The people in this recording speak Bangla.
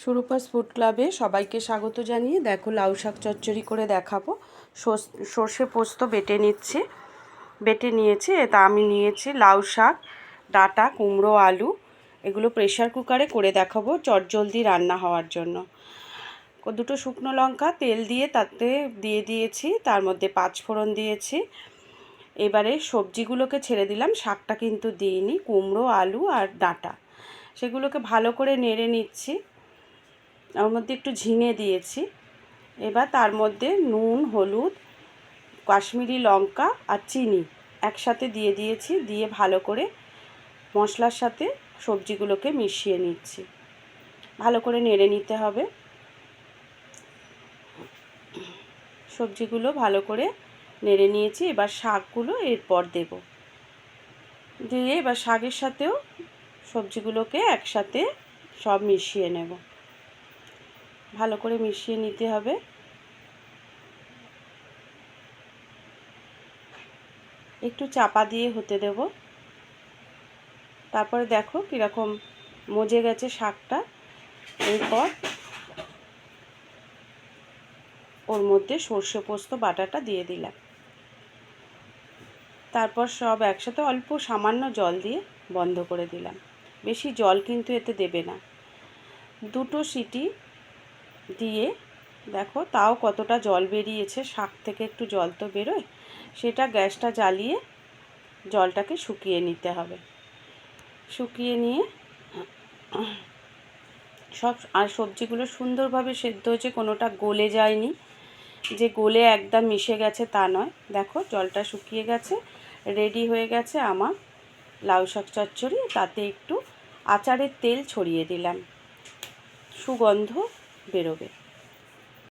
সুরুপাস ফুড ক্লাবে সবাইকে স্বাগত জানিয়ে দেখো লাউ শাক চচ্চড়ি করে দেখাবো। সর্ষে পোস্ত বেটে নিয়েছি। তা আমি নিয়েছি লাউ শাক, ডাঁটা, কুমড়ো, আলু। এগুলো প্রেশার কুকারে করে দেখাবো চটজলদি রান্না হওয়ার জন্য। দুটো শুকনো লঙ্কা তেল দিয়ে তাতে দিয়ে দিয়েছি, তার মধ্যে 5 ফোড়ন দিয়েছি। এবারে সবজিগুলোকে ছেড়ে দিলাম, শাকটা কিন্তু দিইনি, কুমড়ো, আলু আর ডাঁটা। সেগুলোকে ভালো করে নেড়ে নিচ্ছি। ওর মধ্যে একটু ঝিঙে দিয়েছি। এবার তার মধ্যে নুন, হলুদ, কাশ্মীরি লঙ্কা আর চিনি একসাথে দিয়ে দিয়েছি। দিয়ে ভালো করে মশলার সাথে সবজিগুলোকে মিশিয়ে নিচ্ছি। ভালো করে নেড়ে নিতে হবে। সবজিগুলো ভালো করে নেড়ে নিয়েছি। এবার শাকগুলো এরপর দেব। দিয়ে এবার শাকের সাথেও সবজিগুলোকে একসাথে সব মিশিয়ে নেব। ভালো করে মিশিয়ে নিতে হবে। একটু চাপা দিয়ে হতে দেব। তারপরে দেখো কীরকম মজে গেছে শাকটা। এরপর ওর মধ্যে সর্ষে পোস্ত বাটাটা দিয়ে দিলাম। তারপর সব একসাথে অল্প সামান্য জল দিয়ে বন্ধ করে দিলাম। বেশি জল কিন্তু এতে দেবে না। 2টো সিটি দিয়ে দেখো তাও কতটা জল বেরিয়েছে। শাক থেকে একটু জল তো বেরোয়, সেটা গ্যাসটা জ্বালিয়ে জলটাকে শুকিয়ে নিতে হবে। শুকিয়ে নিয়ে সব আর সবজিগুলো সুন্দরভাবে সেদ্ধ হয়েছে, কোনোটা গলে যায়নি, যে গলে একদম মিশে গেছে তা নয়। দেখো জলটা শুকিয়ে গেছে, রেডি হয়ে গেছে আমার লাউ শাক চচ্চড়ি। তাতে একটু আচারের তেল ছড়িয়ে দিলাম, সুগন্ধ বেরোবে।